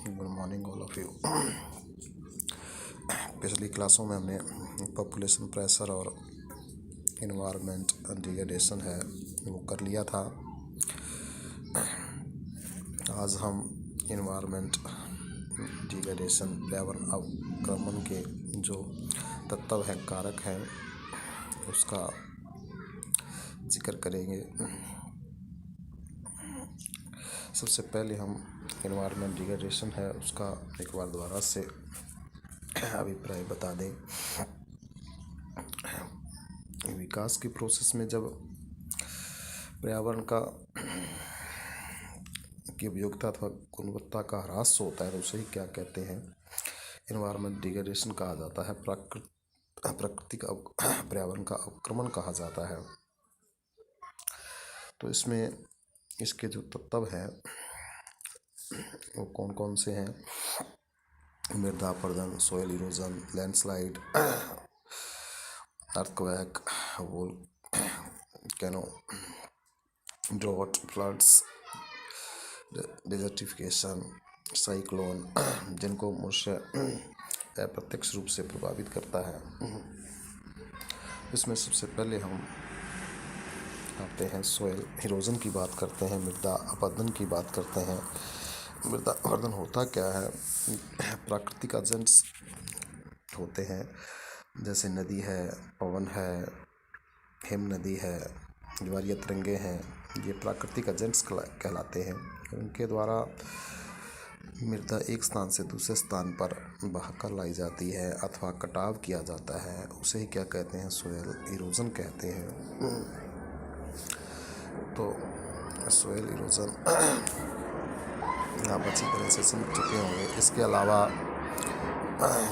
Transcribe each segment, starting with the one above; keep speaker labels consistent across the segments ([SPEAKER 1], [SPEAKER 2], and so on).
[SPEAKER 1] Good morning all of you. पिछली क्लासों में हमने पॉपुलेशन प्रेशर और इन्वायरमेंट डिग्रेडेशन है वो कर लिया था। आज हम इन्वायरमेंट डिग्रेडेशन पर्यावरण अवक्रमण के जो तत्व हैं, कारक हैं, उसका जिक्र करेंगे। सबसे पहले हम इन्वायरमेंट डिग्रेडेशन है उसका एक बार दोबारा से अभिप्राय बता दें। विकास की प्रोसेस में जब पर्यावरण का की उपयोगिता अथवा गुणवत्ता का ह्रास होता है तो उसे ही क्या कहते हैं, इन्वायरमेंट डिग्रेडेशन कहा जाता है। प्राकृतिक पर्यावरण का अवक्रमण कहा जाता है। तो इसमें इसके जो तत्व हैं वो कौन कौन से हैं? मृदा अपरदन, soil erosion, landslide, earthquake, volcano, drought, floods, desertification, cyclone, जिनको मनुष्य अप्रत्यक्ष रूप से प्रभावित करता है। इसमें सबसे पहले हम आते हैं सोयल इरोजन की बात करते हैं, मृदा अपरदन की बात करते हैं। मृदा अपरदन होता क्या है? प्राकृतिक एजेंट्स होते हैं, जैसे नदी है, पवन है, हिम नदी है, ज्वारीय तरंगे हैं, ये प्राकृतिक एजेंट्स कहलाते हैं। उनके द्वारा मृदा एक स्थान से दूसरे स्थान पर बहाकर लाई जाती है अथवा कटाव किया जाता है, उसे ही क्या कहते हैं? सोयल इरोजन कहते हैं। तो सोयल इरोजन आप अच्छी तरह से समझ चुके होंगे। इसके अलावा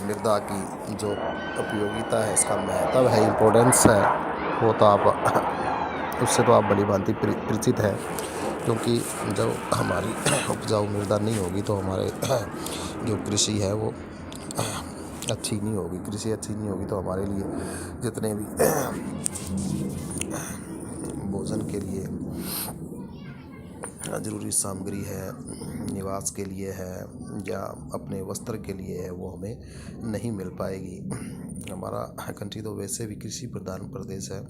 [SPEAKER 1] मृदा की जो उपयोगिता है, इसका महत्व है, इम्पोर्टेंस है, वो तो आप उससे तो आप बड़ी भांति परिचित है, क्योंकि जब हमारी उपजाऊ मृदा नहीं होगी तो हमारे जो कृषि है वो अच्छी नहीं होगी। कृषि अच्छी नहीं होगी तो हमारे लिए जितने भी भोजन के लिए ज़रूरी सामग्री है, निवास के लिए है या अपने वस्त्र के लिए है, वो हमें नहीं मिल पाएगी। हमारा कंट्री तो वैसे भी कृषि प्रधान प्रदेश है,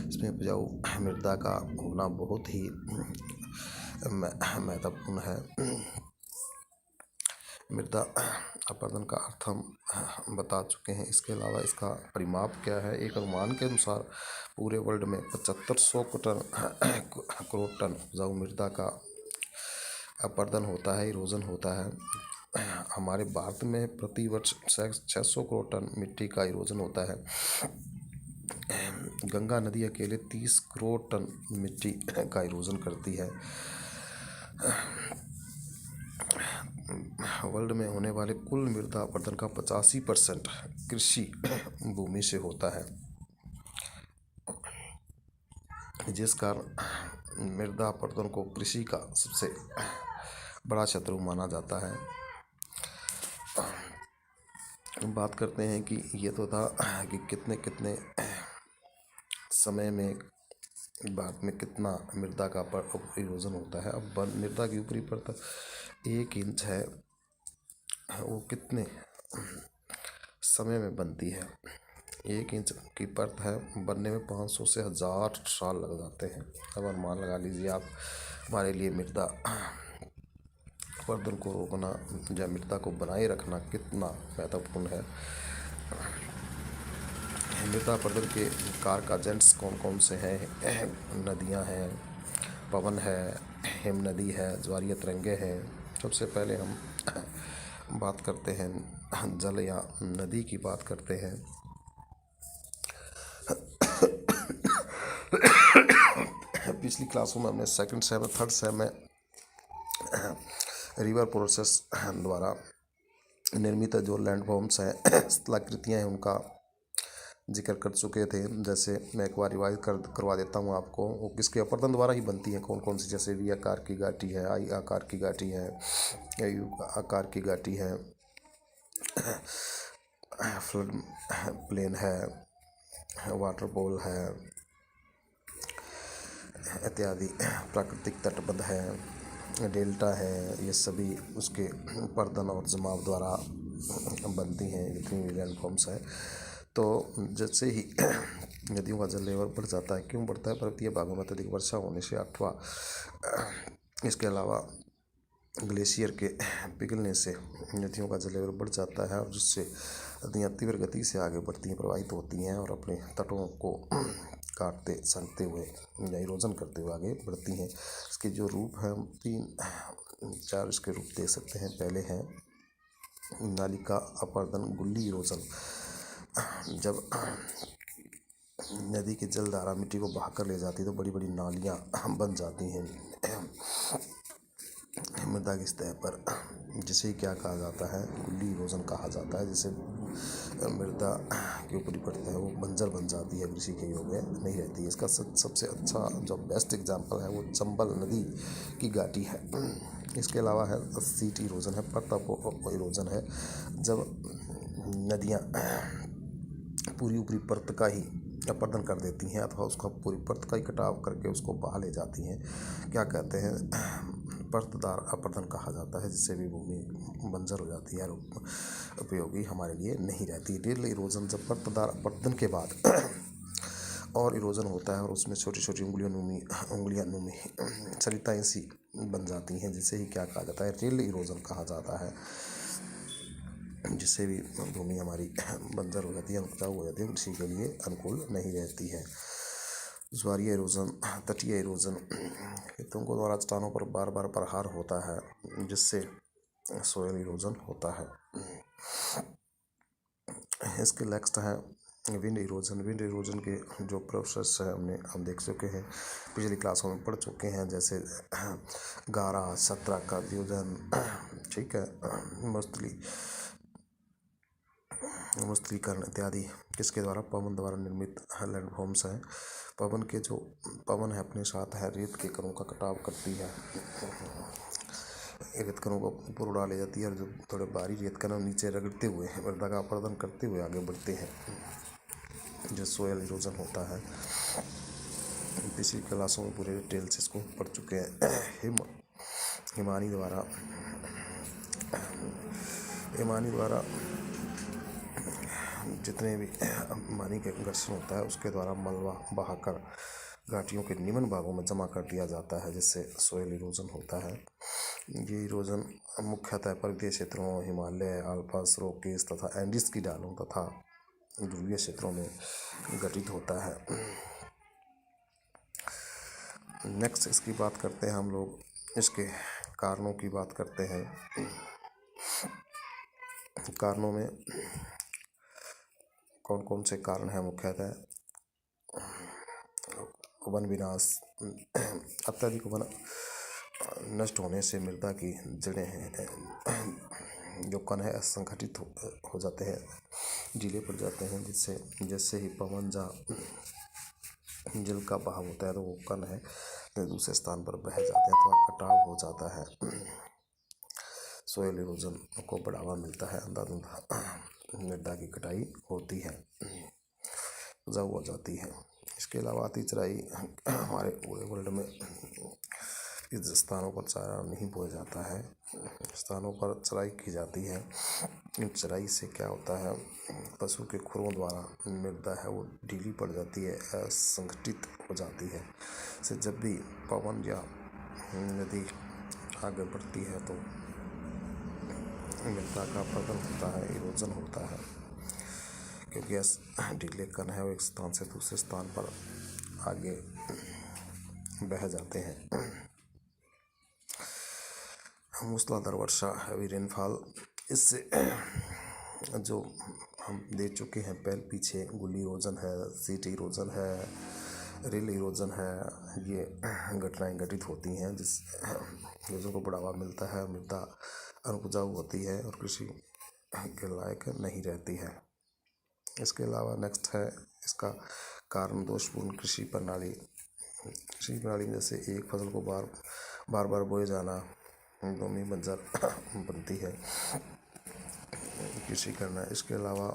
[SPEAKER 1] इसमें उपजाऊ मृदा का होना बहुत ही महत्वपूर्ण है। मृदा अपरदन का अर्थ हम बता चुके हैं। इसके अलावा इसका परिमाप क्या है? एक अनुमान के अनुसार पूरे वर्ल्ड में 7500 करोड़ टन उपजाऊ मृदा का अपरदन होता है, इरोजन होता है। हमारे भारत में प्रति वर्ष 600 करोड़ टन मिट्टी का इरोजन होता है। गंगा नदी अकेले 30 करोड़ टन मिट्टी का इरोजन करती है। वर्ल्ड में होने वाले कुल मृदा अपरदन का 85% कृषि भूमि से होता है, जिस कारण मृदा अपरदन को कृषि का सबसे बड़ा शत्रु माना जाता है। बात करते हैं कि ये तो था कि कितने कितने समय में भारत में कितना मृदा का इरोजन होता है। अब मृदा की ऊपरी परत 1 इंच है, वो कितने समय में बनती है? 1 इंच की परत है, बनने में 500 से 1000 साल लग जाते हैं। अब अनुमान लगा लीजिए आप, हमारे लिए मृदा अपरदन को रोकना या मृदा को बनाए रखना कितना महत्वपूर्ण है। मृदा अपरदन के कारक एजेंट्स कौन कौन से हैं? नदियां हैं, पवन है, हिम नदी है, ज्वारीय तरंगे हैं। सबसे पहले हम बात करते हैं जल या नदी की बात करते हैं। पिछली क्लासों में हमने सेकंड सेम में, थर्ड सेम में रिवर प्रोसेस द्वारा निर्मित जो लैंडफॉर्म्स हैं, स्थलाकृतियाँ हैं, उनका जिक्र कर चुके थे। जैसे मैं एक बार रिवाइज करवा देता हूँ आपको, वो किसके अपरदन द्वारा ही बनती हैं, कौन कौन सी? जैसे वी आकार की घाटी है, आई आकार की घाटी है, यू आकार की घाटी है, फ्लड प्लेन है, वाटरफॉल है इत्यादि। प्राकृतिक तटबंध है, डेल्टा है, ये सभी उसके पर्दन और जमाव द्वारा बनती हैं जितनी भी लैंडफॉर्म्स है। तो जैसे ही नदियों का जल लेवल बढ़ जाता है, क्यों बढ़ता है? पर्वतीय भागों में अत्यधिक वर्षा होने से अथवा इसके अलावा ग्लेशियर के पिघलने से नदियों का जल लेवल बढ़ जाता है, और जिससे नदियाँ तीव्र गति से आगे बढ़ती हैं, प्रवाहित होती हैं और अपने तटों को काटते सनकते हुए या इरोजन करते हुए आगे बढ़ती हैं। इसके जो रूप हैं, हम 4 इसके रूप देख सकते हैं। पहले हैं नालिका अपरदन, गुल्ली इरोजन। जब नदी की जलधारा मिट्टी को बहाकर ले जाती है तो बड़ी बड़ी नालियाँ बन जाती हैं मृदा की सतह पर, जिसे क्या कहा जाता है? गुल्ली इरोजन कहा जाता है। जिसे मृदा के ऊपरी परत है वो बंजर बन जाती है, कृषि के योग्य नहीं रहती है। इसका सबसे अच्छा जो बेस्ट एग्जांपल है वो चंबल नदी की घाटी है। इसके अलावा है सीट इरोजन है, परत इरोजन है। जब नदियाँ पूरी ऊपरी परत का ही अपरदन कर देती हैं अथवा उसका पूरी परत का ही कटाव करके उसको बहा ले जाती हैं, क्या कहते हैं? परतदार अपरदन कहा जाता है, जिससे भी भूमि बंजर हो जाती है और उपयोगी हमारे लिए नहीं रहती। ड्रिल इरोजन, जब परतदार अपरदन के बाद और इरोजन होता है और उसमें छोटी छोटी उंगलियां नुमी सरिताएं सी बन जाती हैं, जिसे ही क्या कहा जाता है? ड्रिल इरोजन कहा जाता है, जिससे भी भूमि हमारी बंजर हो जाती है, उपजाऊ हो जाती है, कृषि के लिए अनुकूल नहीं रहती है। ज्वारीय इरोजन, तटीय इरोजन, खेतों को द्वारा चट्टानों पर बार बार प्रहार होता है, जिससे सोयल इरोजन होता है। इसके नेक्स्ट है विंड इरोजन। विंड इरोजन के जो प्रोसेस है हम देख चुके हैं, पिछली क्लासों में पढ़ चुके हैं, जैसे गारा, सतरा का वियोजन, ठीक है, मुस्तलीकरण इत्यादि किसके द्वारा? पवन द्वारा निर्मित लैंडफॉर्म्स हैं। पवन है अपने साथ है रेत के कणों का कटाव करती है, रेत कणों को ऊपर उड़ा ले जाती है, और जो थोड़े भारी रेत कण नीचे रगड़ते हुए मृदा का अपरदन करते हुए आगे बढ़ते हैं, जो सोयल इरोजन होता है। पिछली क्लासों में पूरे डिटेल से इसको पढ़ चुके हैं। हिमानी द्वारा जितने भी पानी के घर्षण होता है उसके द्वारा मलबा बहाकर घाटियों के निम्न भागों में जमा कर दिया जाता है, जिससे सोयल इरोजन होता है। ये इरोजन मुख्यतः पर्वतीय क्षेत्रों, हिमालय, आल्प्स, रॉकीज तथा एंडीज की ढालों तथा ध्रुवीय क्षेत्रों में घटित होता है। नेक्स्ट इसकी बात करते हैं हम लोग, इसके कारणों की बात करते हैं। कारणों में कौन कौन से कारण हैं? मुख्यतः वन विनाश, अत्यधिक वन नष्ट होने से मृदा की जड़ें हैं जो कण है असंगठित हो जाते हैं, ढीले पड़ जाते हैं, जिससे जैसे ही पवन या जल का बहाव होता है तो वो कण है दूसरे स्थान पर बह जाते हैं, तो कटाव हो जाता है, सोयल इरोजन को बढ़ावा मिलता है, अंधाधुंधा मृदा की कटाई होती है, उपजाऊ हो जाती है। इसके अलावा अति चराई, हमारे पूरे वर्ल्ड में इस स्थानों पर चारा नहीं बोया जाता है, स्थानों पर चराई की जाती है। इन चराई से क्या होता है? पशु के खुरों द्वारा मृदा है वो ढीली पड़ जाती है, असंगठित हो जाती है। से जब भी पवन या नदी आगे बढ़ती है तो मृदा का अपरदन होता है, इरोजन होता है, क्योंकि ढीले कण है वो एक स्थान से दूसरे स्थान पर आगे बह जाते हैं। मूसलाधार वर्षा, हैवी रेनफॉल, इससे जो हम दे चुके हैं पहले पीछे, गुल्ली इरोजन है, सीट इरोजन है, रेल इरोजन है, ये घटनाएं घटित होती हैं, जिस इरोजन को बढ़ावा मिलता है, मृदा अनुपजाऊ होती है और कृषि के लायक नहीं रहती है। इसके अलावा नेक्स्ट है इसका कारण दोषपूर्ण कृषि प्रणाली में जैसे एक फसल को बार बार बोए जाना, भूमि बंजर बनती है कृषि करना। इसके अलावा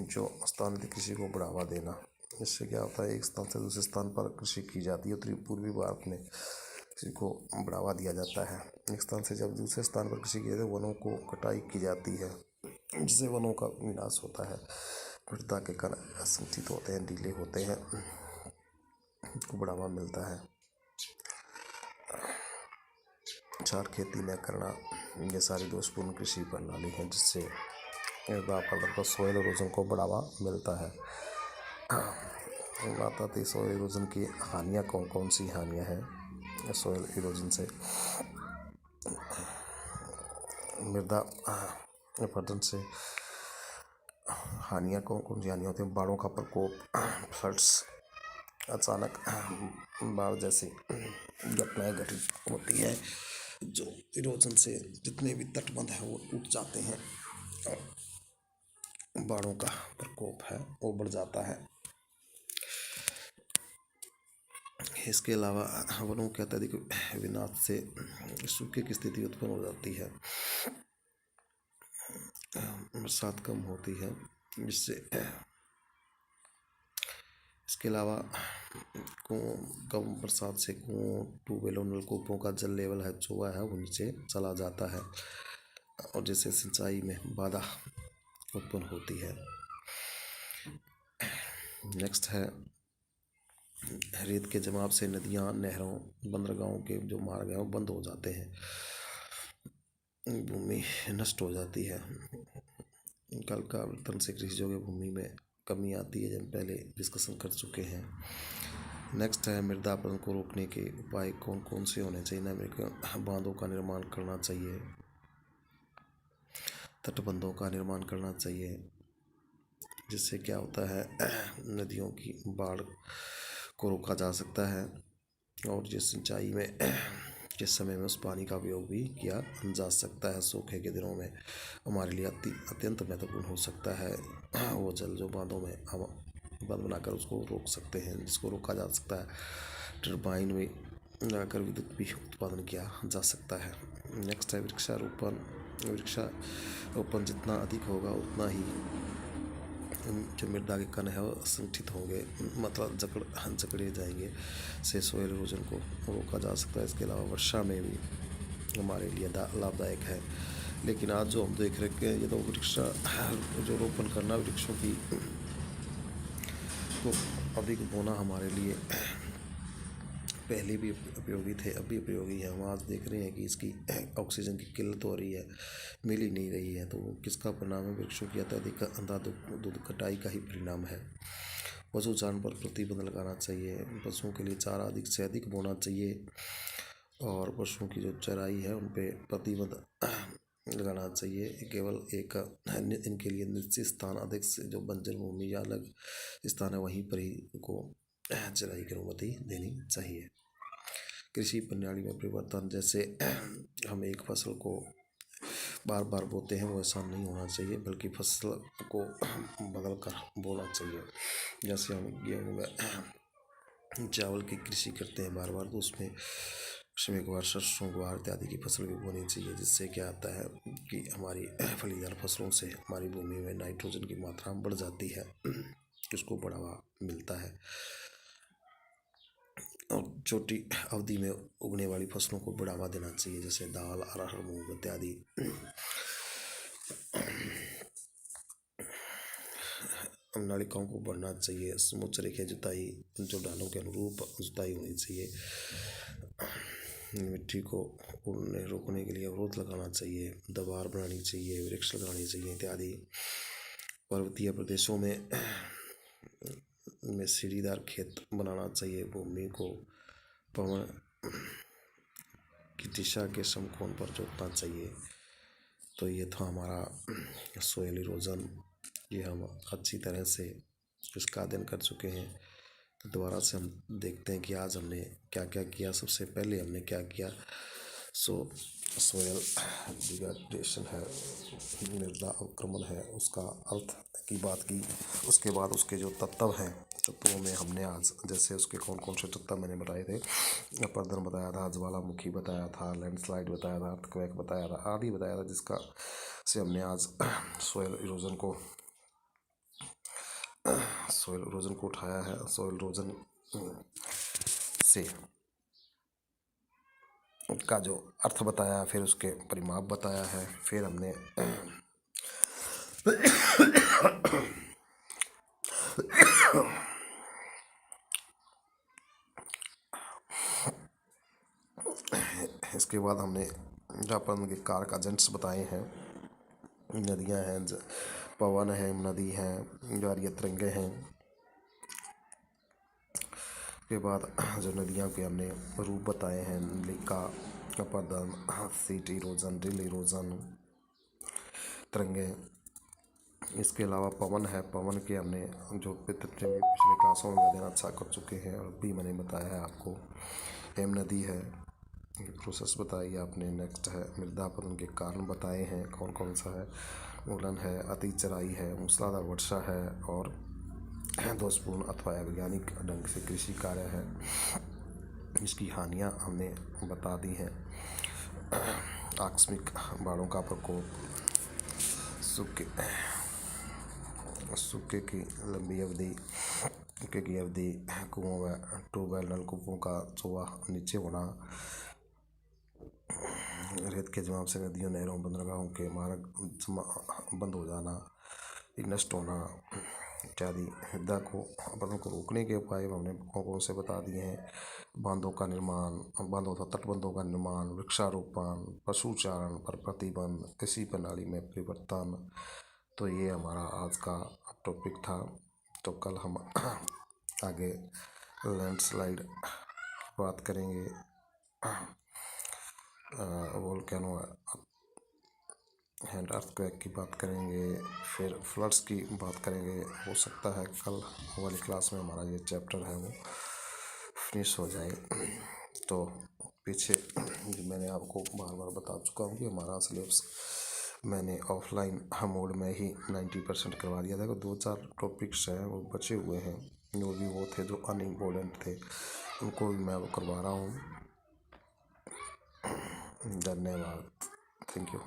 [SPEAKER 1] जो स्थानीय कृषि को बढ़ावा देना, इससे क्या होता है, एक स्थान से दूसरे स्थान पर कृषि की जाती है। उत्तरी पूर्वी भारत में कृषि को बढ़ावा दिया जाता है। एक स्थान से जब दूसरे स्थान पर कृषि की जाती है, वनों को कटाई की जाती है, जिससे वनों का विनाश होता है। मृदा के कण असंचित होते हैं, ढीले होते हैं, को बढ़ावा मिलता है। छार खेती न करना, ये सारी दोषपूर्ण कृषि प्रणाली है जिससे मृदा अपरदन को सॉइल इरोजन को बढ़ावा मिलता है। बात आती है सॉइल इरोजन की हानियाँ कौन कौन सी हानियाँ हैं सॉइल इरोजन से। मृदा अपरदन से हानियाँ कौन कौन सी हानियाँ होती हैं? बाढ़ों का प्रकोप, फ्लड्स, अचानक बाढ़ जैसी घटनाएं घटित होती है, जो इरोजन से जितने भी तटबंध हैं वो टूट जाते हैं और बाढ़ों का प्रकोप है वो बढ़ जाता है। इसके अलावा वनों के अत्यधिक विनाश से सूखे की स्थिति उत्पन्न हो जाती है, बरसात कम होती है जिससे। इसके अलावा कम बरसात से कुओं, ट्यूबवेलों, नलकूपों का जल लेवल है जो है वो नीचे चला जाता है और जिससे सिंचाई में बाधा उत्पन्न होती है। नेक्स्ट है रेत के जमाव से नदियाँ, नहरों, बंदरगाहों के जो मार्ग हैं वो बंद हो जाते हैं, भूमि नष्ट हो जाती है। कल का आवर्तन से कृषि योग्य भूमि में कमी आती है, जब पहले डिस्कशन कर चुके हैं। नेक्स्ट है मृदा अपरदन को रोकने के उपाय कौन कौन से होने चाहिए। नवीनीकरण बांधों का निर्माण करना चाहिए, तटबंधों का निर्माण करना चाहिए, जिससे क्या होता है नदियों की बाढ़ को रोका जा सकता है और जिस सिंचाई में किस समय में उस पानी का उपयोग भी किया जा सकता है। सूखे के दिनों में हमारे लिए अत्यंत महत्वपूर्ण हो सकता है वो जल जो बांधों में हम बांध बनाकर उसको रोक सकते हैं, जिसको रोका जा सकता है। टरबाइन में लगाकर विद्युत भी उत्पादन किया जा सकता है। नेक्स्ट है वृक्षारोपण। वृक्षारोपण जितना अधिक होगा उतना ही जो मृदा के कण है वो असंगठित होंगे, मतलब जकड़े जाएंगे, से सॉइल इरोजन को रोका जा सकता है। इसके अलावा वर्षा में भी हमारे लिए लाभदायक है। लेकिन आज जो हम देख रहे हैं ये तो जो रोपण करना वृक्षों की को अधिक बोना हमारे लिए पहले भी उपयोगी थे, अब भी उपयोगी है। हम आज देख रहे हैं कि इसकी ऑक्सीजन की किल्लत हो रही है, मिल ही नहीं रही है, तो किसका परिणाम है? वृक्षों की अत्यधिक अंधाधुंध कटाई का ही परिणाम है। पशु चारण पर प्रतिबंध लगाना चाहिए, पशुओं के लिए चारा अधिक से अधिक बोना चाहिए और पशुओं की जो चराई है उन पर प्रतिबंध लगाना चाहिए। केवल एक इनके लिए निश्चित स्थान, अधिक से जो बंजर भूमि या अलग स्थान है वहीं पर ही इनको चराई की अनुमति देनी चाहिए। कृषि प्रणाली में परिवर्तन, जैसे हम एक फसल को बार बार बोते हैं वो ऐसा नहीं होना चाहिए, बल्कि फसल को बदल कर बोना चाहिए। जैसे हम गेहूँ में चावल की कृषि करते हैं बार बार, तो उसमें एक बार सरसों, ग्वार इत्यादि की फसल भी बोनी चाहिए, जिससे क्या आता है कि हमारी फलीदार फसलों से हमारी भूमि में नाइट्रोजन की मात्रा बढ़ जाती है, उसको बढ़ावा मिलता है। और छोटी अवधि में उगने वाली फसलों को बढ़ावा देना चाहिए, जैसे दाल, अरहर, मूंग इत्यादि। नलिकाओं को बढ़ना चाहिए, समुच्च रेखीय जुताई, जो ढालों के अनुरूप जुताई होनी चाहिए। मिट्टी को उड़ने रोकने के लिए अवरोध लगाना चाहिए, दीवार बनानी चाहिए, वृक्ष लगाने चाहिए इत्यादि। पर्वतीय प्रदेशों में सीढ़ीदार खेत बनाना चाहिए, भूमि को पवन की दिशा के समकोण पर जोतना चाहिए। तो ये था हमारा सॉइल इरोजन, ये हम अच्छी तरह से इसका अध्ययन कर चुके हैं। तो दोबारा से हम देखते हैं कि आज हमने क्या क्या किया। सबसे पहले हमने क्या किया, सॉइल डिग्रेडेशन है, मृदा अवक्रमण है, उसका अर्थ की बात की। उसके बाद उसके जो तत्व हैं, तत्वों में हमने आज जैसे उसके कौन कौन से तत्व मैंने बताए थे, अपरदन बताया था, ज्वालामुखी बताया था, लैंडस्लाइड बताया था, अर्थक्वेक बताया था, आदि बताया था, जिसका से हमने आज सॉइल इरोजन को सॉइल इरोजन को उठाया है, सॉइल इरोजन से का जो अर्थ बताया, फिर उसके परिमाप बताया है, फिर हमने इसके बाद हमने जापान के कारक एजेंट्स बताए हैं। नदियां हैं, पवन है, नदी हैं, ज्वारीय तरंगे हैं। के बाद जो नदियों के हमने रूप बताए हैं, लिका, अपरदन, सीट इरोजन, ड्रिल इरोजन, तरंगे। इसके अलावा पवन है, पवन के हमने जो पिछले क्लासों में देना अच्छा कर चुके हैं और भी मैंने बताया है आपको। हेम नदी है, प्रोसेस बताई आपने। नेक्स्ट है मृदा अपरदन के कारण बताए हैं, कौन कौन सा है। उलन है, अति चराई है, मूसलाधार वर्षा है, और दोषपूर्ण अथवा वैज्ञानिक ढंग से कृषि कार्य है। इसकी हानियाँ हमने बता दी हैं। आकस्मिक बाढ़ों का प्रकोप, सूखे की लंबी अवधि, सूखे की अवधि, कुओं व ट्यूबवेल नलकूपों का चौवा नीचे होना, रेत के जमाव से नदियों, नहरों, बंदरगाहों के मार्ग बंद हो जाना, नष्ट होना इत्यादि। मृदा को अपरदन को रोकने के उपाय हमने कौन से बता दिए हैं। बांधों का निर्माण, बांधों तथा तटबंधों का निर्माण, वृक्षारोपण, पशुचारण पर प्रतिबंध, कृषि प्रणाली में परिवर्तन। तो ये हमारा आज का टॉपिक था। तो कल हम आगे लैंडस्लाइड बात करेंगे, वोल्केनो हैंड अर्थक्वेक की बात करेंगे, फिर फ्लड्स की बात करेंगे। हो सकता है कल वाली क्लास में हमारा ये चैप्टर है वो फिनिश हो जाए। तो पीछे मैंने आपको बार बार बता चुका हूँ कि हमारा सिलेबस मैंने ऑफलाइन मोड में ही 90% करवा दिया था। 2-4 टॉपिक्स हैं वो बचे हुए हैं, जो भी वो थे जो अनइम्पोर्टेंट थे, उनको भी मैं वो करवा रहा हूँ। धन्यवाद, थैंक यू।